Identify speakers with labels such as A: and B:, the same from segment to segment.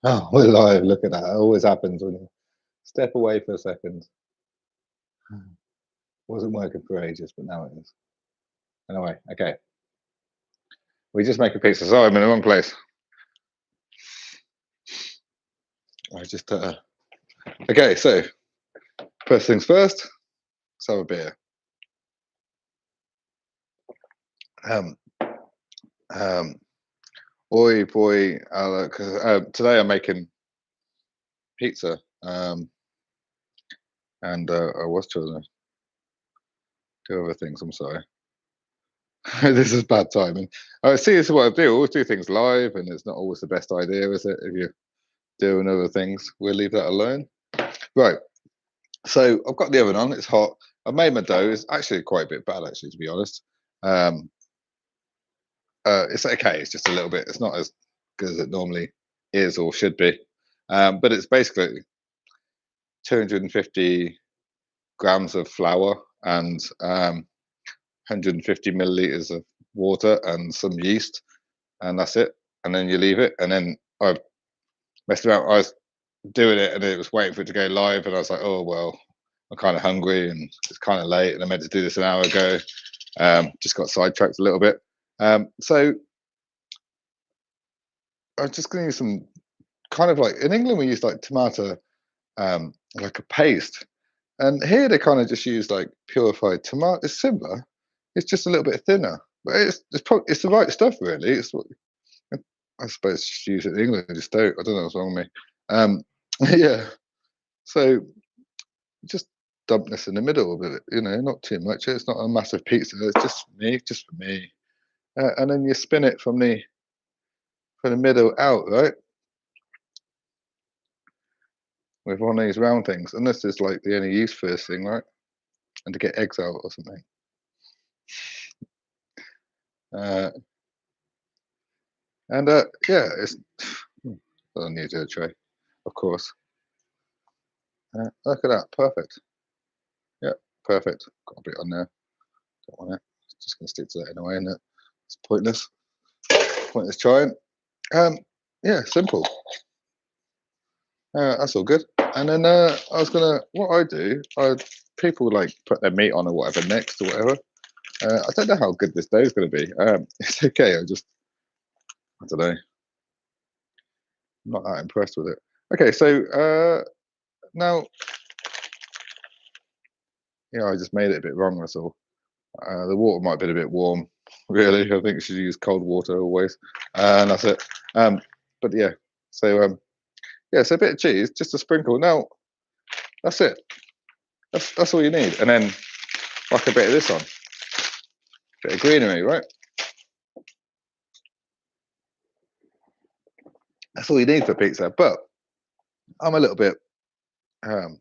A: Oh, we're live. Look at that. It always happens when you step away for a second. Wasn't working for ages, but now it is. Anyway, okay. We just make a pizza. Sorry, I'm in the wrong place. I just okay, so first things first, let's have a beer. Um um Oi boy, because today I'm making pizza. And I was trying to do other things, I'm sorry. This is bad timing. See, this is what I do. I always do things live, and it's not always the best idea, is it? If you're doing other things, we'll leave that alone. Right. So I've got the oven on. It's hot. I've made my dough. It's actually quite a bit bad, actually, to be honest. Um, it's okay. It's just a little bit. It's not as good as it normally is or should be. But it's basically 250 grams of flour and 150 milliliters of water and some yeast, and that's it. And then you leave it. And then I messed around. I was doing it, and it was waiting for it to go live, and I was like, oh well, I'm kind of hungry, and it's kind of late, and I meant to do this an hour ago. Just got sidetracked a little bit. So I'm just going to use some kind of like in England we use like tomato, like a paste, and here they kind of just use like purified tomato. It's similar. It's just a little bit thinner, but it's the right stuff really. It's what I suppose just use it in England. I just don't. I don't know what's wrong with me. Yeah. So just dump this in the middle of it. Not too much. It's not a massive pizza. It's just for me. And then you spin it from the middle out, right? With one of these round things. And this is like the only use for this thing, right? And to get eggs out or something. Yeah, it's I need a tray, of course. Look at that, perfect. Yeah, perfect. Got a bit on there. Don't want it. It's just gonna stick to that anyway, isn't it? It's pointless. Pointless trying. Yeah, simple. That's all good. And then I was gonna, what I do, people like put their meat on or whatever next or whatever. I don't know how good this dough is gonna be. It's okay. I don't know. I'm not that impressed with it. Okay, so now, I just made it a bit wrong. That's all. The water might have been a bit warm. Really, I think you should use cold water always, and that's it. But yeah, so so a bit of cheese, just a sprinkle. Now, that's it. That's all you need, and then like a bit of this on, bit of greenery, right? That's all you need for pizza. But I'm a little bit of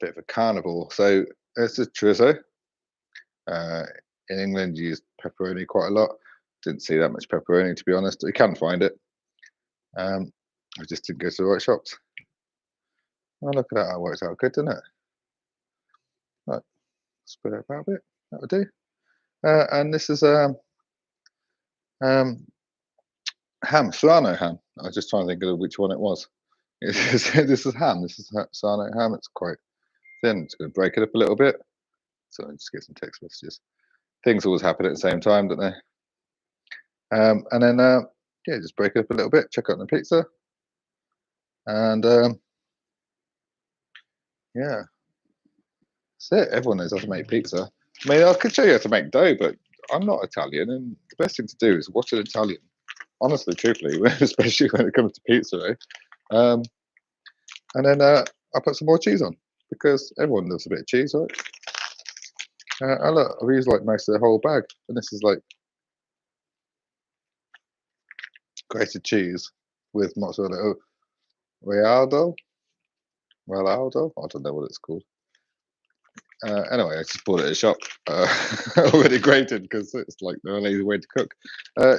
A: a carnivore, so it's a chorizo. In England, you use pepperoni quite a lot. Didn't see that much pepperoni, to be honest. You can find it. I just didn't go to the right shops. Oh, look at that. That worked out good, didn't it? Right. Spread it about a bit. That would do. And this is ham, Serrano ham. I was just trying to think of which one it was. This is ham. This is Serrano ham. It's quite thin. It's going to break it up a little bit. So I just get some text messages. Things always happen at the same time, don't they? And then just break it up a little bit. Check out the pizza. And yeah, that's it. Everyone knows how to make pizza. I mean, I could show you how to make dough, but I'm not Italian, and the best thing to do is watch an Italian. Honestly, truthfully, especially when it comes to pizza, eh? And then I put some more cheese on because everyone loves a bit of cheese, right? Look, I've used like most of the whole bag, and this is like grated cheese with mozzarella Realdo. I don't know what it's called. Anyway, I just bought it at a shop already grated because it's like the only way to cook.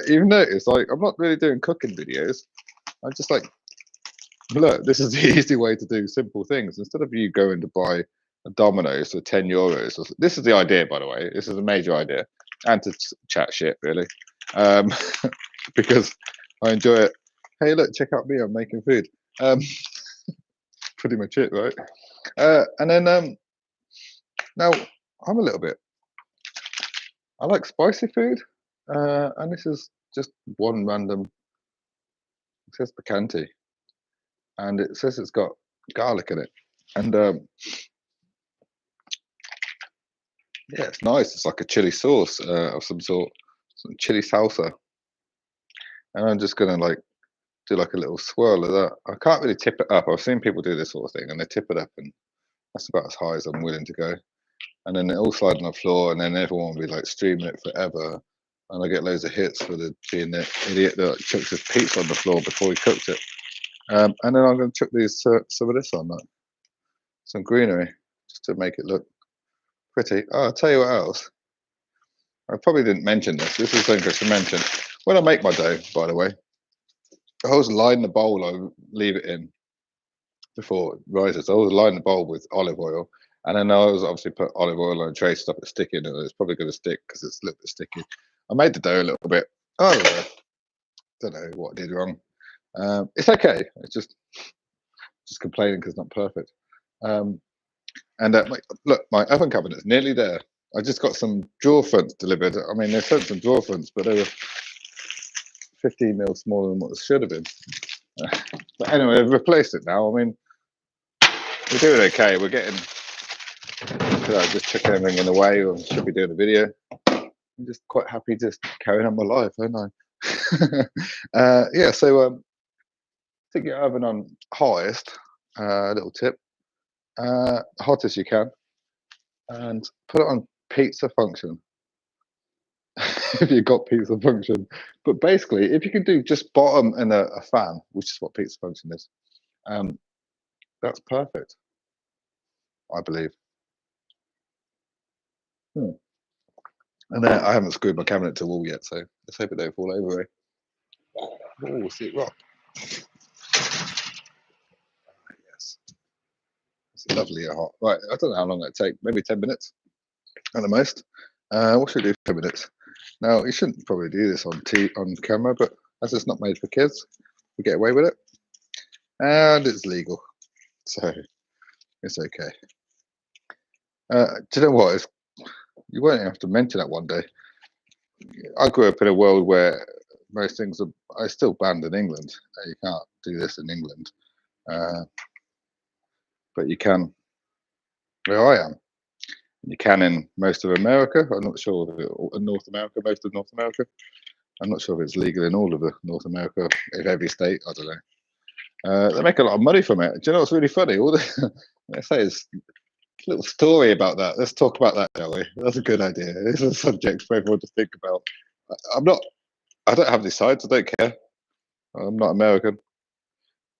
A: Even notice, like, I'm not really doing cooking videos. I'm just like, look, this is the easy way to do simple things. Instead of you going to buy a Domino's for €10, this is the idea, by the way. This is a major idea, and to chat shit really, because I enjoy it. Hey, look, check out me. I'm making food. Pretty much it, right? And then now I'm a little bit. I like spicy food, and this is just one random. It says picante, and it says it's got garlic in it, and yeah, it's nice. It's like a chili sauce of some sort, some chili salsa, and I'm just gonna like do like a little swirl of that. I can't really tip it up. I've seen people do this sort of thing, and they tip it up, and that's about as high as I'm willing to go. And then it all slide on the floor, and then everyone will be like streaming it forever. And I get loads of hits for being the idiot that chucked his pizza on the floor before he cooked it. And then I'm going to chuck some of this on that, some greenery, just to make it look pretty. Oh, I'll tell you what else. I probably didn't mention this. This is something I should mention. When I make my dough, by the way, I always line the bowl I leave it in before it rises. I always line the bowl with olive oil. And then I always obviously put olive oil on a tray to stop it sticking. And it's probably going to stick because it's a little bit sticky. I made the dough a little bit. I don't know what I did wrong. It's okay. It's just complaining because it's not perfect. And look, my oven cabinet is nearly there. I just got some drawer fronts delivered. I mean, they sent some drawer fronts, but they were 15 mil smaller than what it should have been. But anyway, I've replaced it now. I mean, we're doing okay. We're getting. Just chucking everything in the way, or should be doing a video. I'm just quite happy just carrying on my life, aren't I? Yeah, so stick your oven on highest, little tip, hot as you can, and put it on pizza function. If you've got pizza function, but basically, if you can do just bottom and a fan, which is what pizza function is, that's perfect, I believe. And I haven't screwed my cabinet to the wall yet, so let's hope it don't fall over. Eh? Oh, see it rock. Yes. It's lovely and hot. Right, I don't know how long that'll take. Maybe 10 minutes at the most. What should we do for 10 minutes? Now, you shouldn't probably do this on camera, but as it's not made for kids, we get away with it. And it's legal, so it's okay. Do you know what? You won't have to mention that one day. I grew up in a world where most things are still banned in England. You can't do this in England, but you can where I am. You can in most of America. I'm not sure in North America, most of North America. I'm not sure if it's legal in all of the North America, in every state. I don't know. They make a lot of money from it. Do you know what's really funny? All the I say is a little story about that. Let's talk about that, shall we? That's a good idea. It's a subject for everyone to think about. I don't have any sides. I don't care. I'm not American.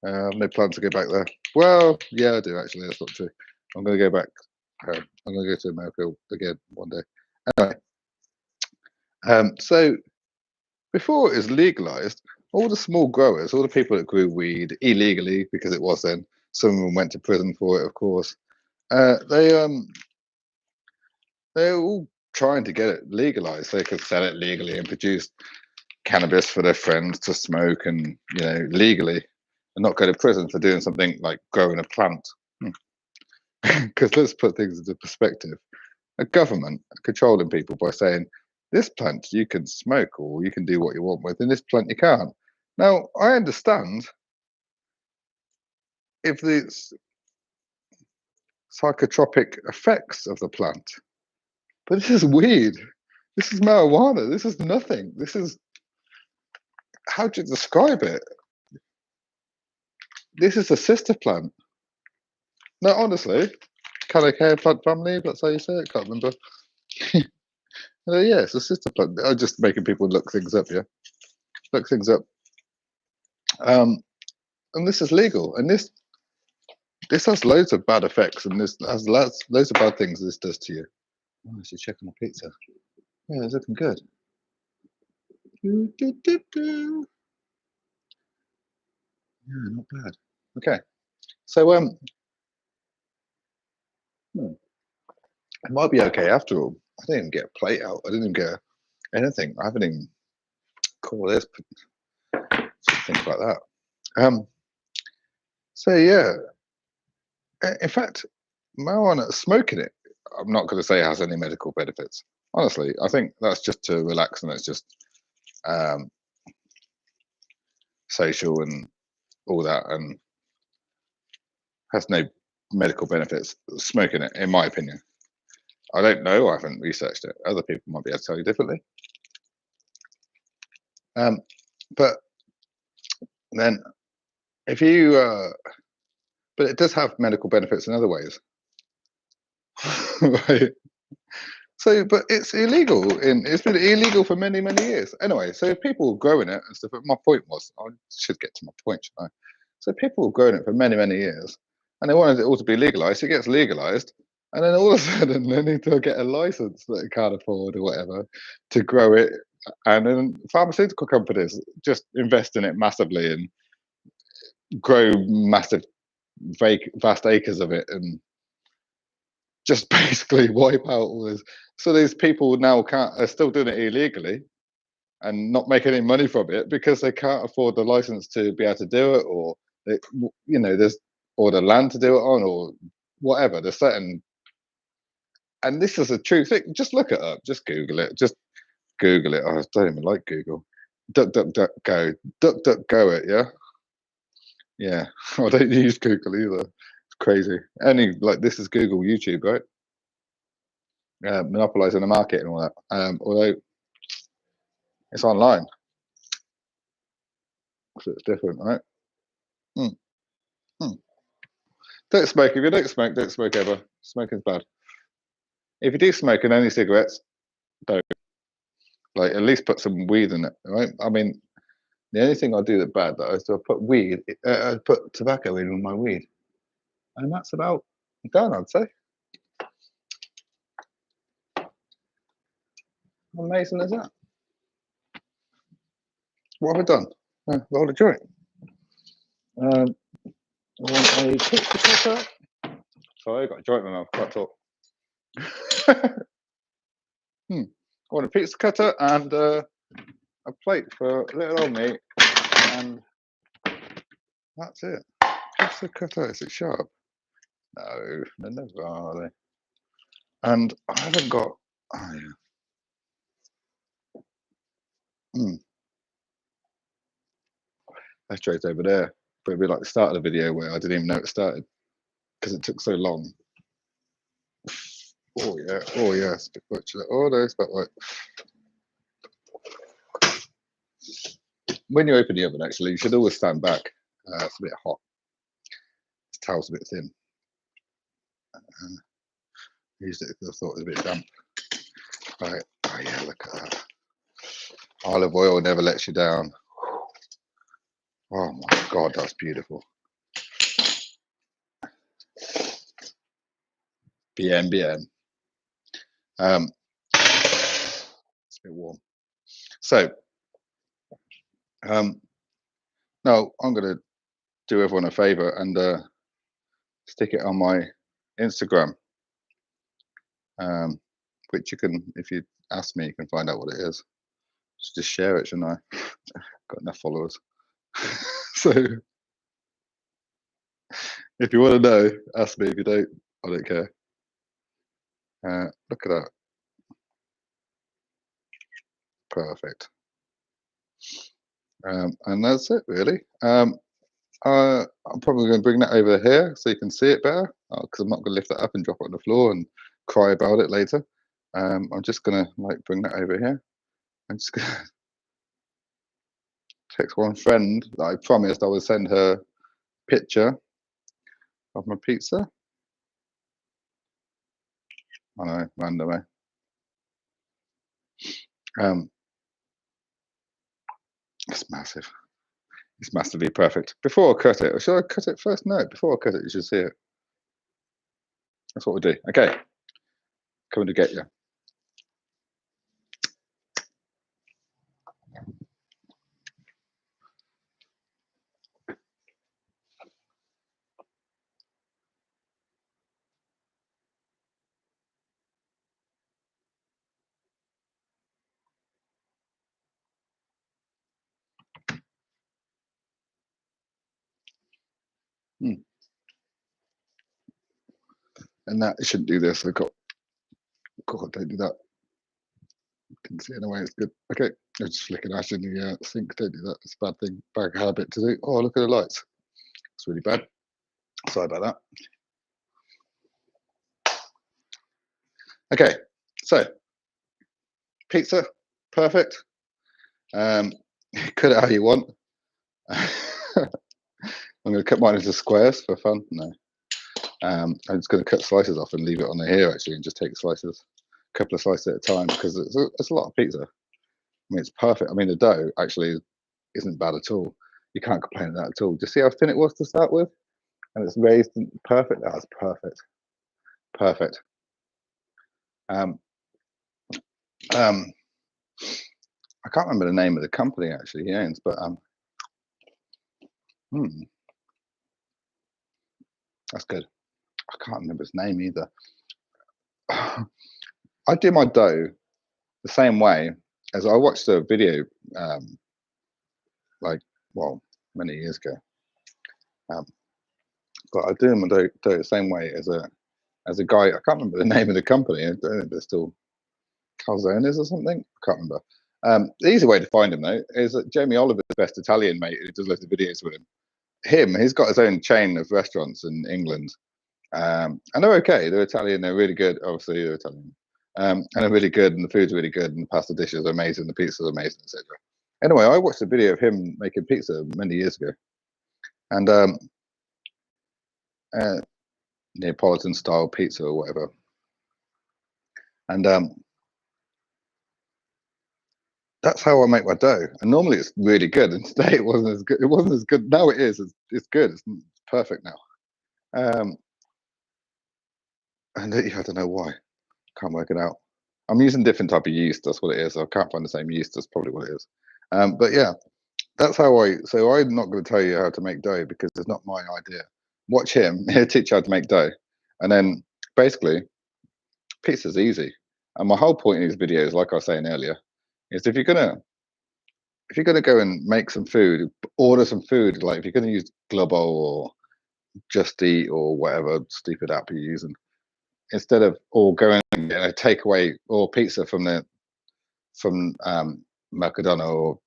A: I have no plan to go back there. Well, yeah, I do actually. That's not true. I'm going to go back. I'm going to go to America again one day. Anyway, so before it was legalized, all the small growers, all the people that grew weed illegally, because it was then, some of them went to prison for it, of course. They're all trying to get it legalized so they could sell it legally and produce cannabis for their friends to smoke and legally, and not go to prison for doing something like growing a plant. Because let's put things into perspective. A government controlling people by saying, this plant you can smoke or you can do what you want with, and this plant you can't. Now, I understand if the psychotropic effects of the plant, but this is weed. This is marijuana. This is nothing. This is, how do you describe it? This is a sister plant. No, honestly, Calico plant family, that's how you say it, can't remember. Yeah, it's a sister plant. I'm just making people look things up, yeah? Look things up. And this is legal, and this has loads of bad effects, and this has loads of bad things this does to you. Oh, I should check on the pizza. Yeah, it's looking good. Yeah, not bad. Okay, so it might be okay after all. I didn't even get a plate out. I didn't even get anything. I haven't even called this. think about that. So yeah, in fact, marijuana, smoking it, I'm not going to say has any medical benefits. Honestly, I think that's just to relax and it's just um, social and all that, and has no medical benefits. Smoking it, in my opinion. I don't know. I haven't researched it. Other people might be able to tell you differently. Um, but then, if you, but it does have medical benefits in other ways, right? So, but it's illegal. It's been illegal for many, many years. Anyway, so people were growing it and stuff. But my point was, I should get to my point, shouldn't I? So people were growing it for many, many years, and they wanted it all to be legalized. It gets legalized, and then all of a sudden they need to get a license that they can't afford or whatever to grow it. And then pharmaceutical companies just invest in it massively and grow massive, vast acres of it, and just basically wipe out all this. So these people now are still doing it illegally and not making any money from it because they can't afford the license to be able to do it, or there's or the land to do it on, or whatever. There's certain, and this is a true thing. Just look it up. Just Google it. Just Google it. I don't even like Google. Duck, duck, duck, go. Duck, duck, go it. Yeah, yeah. I don't use Google either. It's crazy. Only like this is Google, YouTube, right? Monopolizing the market and all that. Although it's online, so it's different, right? Mm, mm. Don't smoke. If you don't smoke ever. Smoking's bad. If you do smoke and only cigarettes, don't. Like at least put some weed in it, right? I mean, the only thing I do that bad though is to put weed. I put tobacco in with my weed, and that's about done. I'd say. How amazing is that? What have I done? Roll a joint. I want a pizza cutter. Sorry, I got a joint in my mouth. Can't talk. I want a pizza cutter and a plate for little old me, and that's it. Pizza cutter. Is it sharp? No, they never are they? And I haven't got. Oh yeah. That trade's over there. But it'd be like the start of the video where I didn't even know it started because it took so long. Oh yeah, oh yeah, it's a bit much. Oh no, it's about right. When you open the oven, actually, you should always stand back. It's a bit hot. This towel's a bit thin. Used it because I thought it was a bit damp. Right. Oh yeah, look at that. Olive oil never lets you down. Oh my god, that's beautiful. Bien, bien. It's a bit warm. So, no, I'm gonna do everyone a favor and stick it on my Instagram, which you can, if you ask me, you can find out what it is. Just share it, shouldn't I? Got enough followers. So if you want to know, ask me. If you don't, I don't care. Look at that. Perfect. And that's it, really. I'm probably going to bring that over here so you can see it better, because I'm not going to lift that up and drop it on the floor and cry about it later. I'm just going to like bring that over here. I'm just going to text one friend that I promised I would send her picture of my pizza. I know, randomly. It's massive. It's massively perfect. Before I cut it, or should I cut it first? No, before I cut it, you should see it. That's what we do. Okay, coming to get you. Mm. And that it shouldn't do this. I got God, don't do that. Didn't see it anyway. It's good. Okay, I'm just flicking ash in the sink. Don't do that. It's a bad thing. Bad habit to do. Oh, look at the lights. It's really bad. Sorry about that. Okay, so pizza, perfect. Cut it how you want. I'm going to cut mine into squares for fun. No, I'm just going to cut slices off and leave it on here actually, and just take slices, a couple of slices at a time, because it's a lot of pizza. I mean, it's perfect. I mean, the dough actually isn't bad at all. You can't complain about that at all. Just see how thin it was to start with, and it's raised and perfect. That's perfect, perfect. Um, um, I can't remember the name of the company actually he owns, but that's good. I can't remember his name either. I do my dough the same way as I watched a video, like, well, many years ago. But I do my dough the same way as a guy. I can't remember the name of the company. I don't know if they're still Calzones or something. I can't remember. The easy way to find him though is that Jamie Oliver's best Italian mate who does loads of videos with him. He's got his own chain of restaurants in England. And they're okay. They're Italian. They're really good. Obviously, they're Italian, and they're really good. And the food's really good. And the pasta dishes are amazing. The pizza's amazing, etc. Anyway, I watched a video of him making pizza many years ago, and uh, Neapolitan style pizza or whatever. And that's how I make my dough. And normally it's really good. And today it wasn't as good. It wasn't as good. Now it is. It's good. It's perfect now. And I don't know why. Can't work it out. I'm using different type of yeast. That's what it is. I can't find the same yeast. That's probably what it is. But yeah, that's how I. So I'm not going to tell you how to make dough because it's not my idea. Watch him. He'll teach you how to make dough, and then basically, pizza's easy. And my whole point in these videos, like I was saying earlier, is if you're gonna go and make some food, order some food. Like if you're gonna use Globo or Just Eat or whatever stupid app you're using, instead of or going and getting a takeaway or pizza from Mercadona or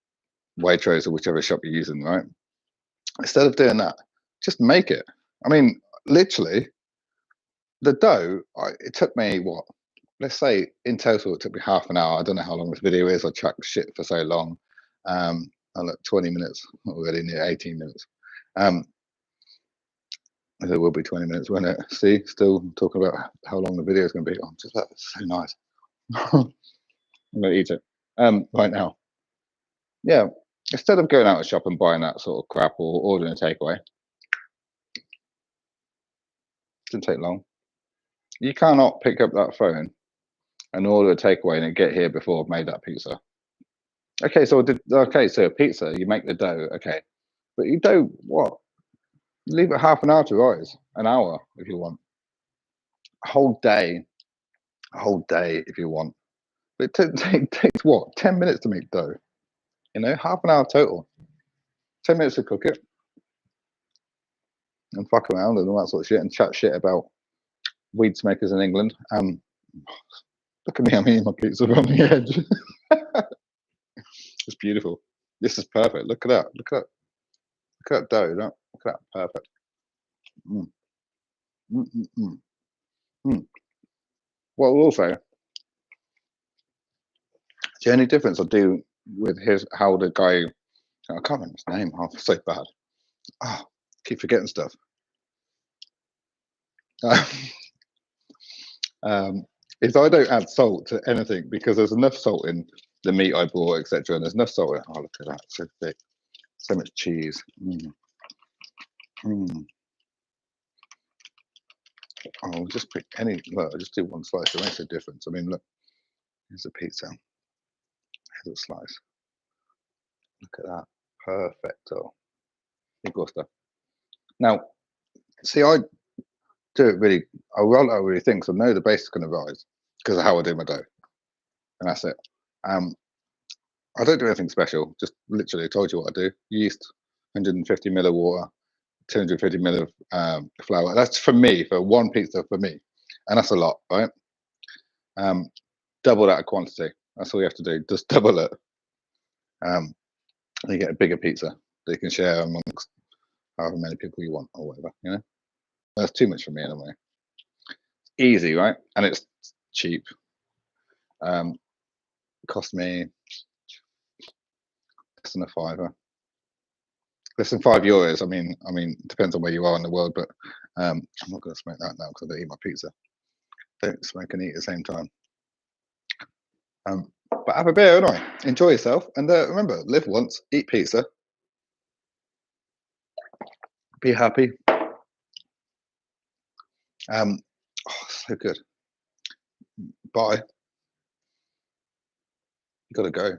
A: Waitrose or whichever shop you're using, right? Instead of doing that, just make it. I mean, literally, the dough. It took me what? Let's say in total, it took me half an hour. I don't know how long this video is. I chucked shit for so long. I look 20 minutes already, near 18 minutes. There will be 20 minutes, won't it? See, still talking about how long the video is going to be. Oh, just that's so nice. I'm going to eat it right now. Yeah, instead of going out to shop and buying that sort of crap or ordering a takeaway, didn't take long. You cannot pick up that phone and order a takeaway and get here before I've made that pizza. Okay, so so a pizza, you make the dough, okay, but you dough what? Leave it half an hour to rise, an hour if you want, a whole day if you want. But it takes what? 10 minutes to make dough. You know, half an hour total. 10 minutes to cook it and fuck around and all that sort of shit and chat shit about weed smokers in England. Look at me, I'm eating my pizza from the edge. It's beautiful. This is perfect. Look at that. Look at that. Look at that dough. Look at that. Perfect. Mm. Mm, mm, mm. Mm. Well, also, the only difference I do with how the guy, I can't remember his name. Oh, so bad. Oh, keep forgetting stuff. Is I don't add salt to anything because there's enough salt in the meat I bought, etc. And there's enough salt in. Oh, look at that, so thick, so much cheese. Mm. Mm. I'll just pick any. Look, I'll just do one slice. It makes a difference. I mean, look, here's a pizza. Here's a slice. Look at that, perfecto. Me gusta. Now, see, I do it really. I roll out really thin, so I know the base is going to rise because of how I do my dough, and that's it. I don't do anything special. Just literally told you what I do. Yeast, 150 ml of water, 250 ml of flour. That's for me, for one pizza for me, and that's a lot, right? Um, double that quantity. That's all you have to do. Just double it. And you get a bigger pizza that you can share amongst however many people you want or whatever. You know, that's too much for me anyway. Easy, right? And it's cheap. Um, cost me less than a fiver. Less than €5. I mean, it depends on where you are in the world, but I'm not going to smoke that now because I don't eat my pizza. Don't smoke and eat at the same time. But have a beer anyway. Enjoy yourself, and remember, live once, eat pizza, be happy. Oh, so good. Bye. You got to go.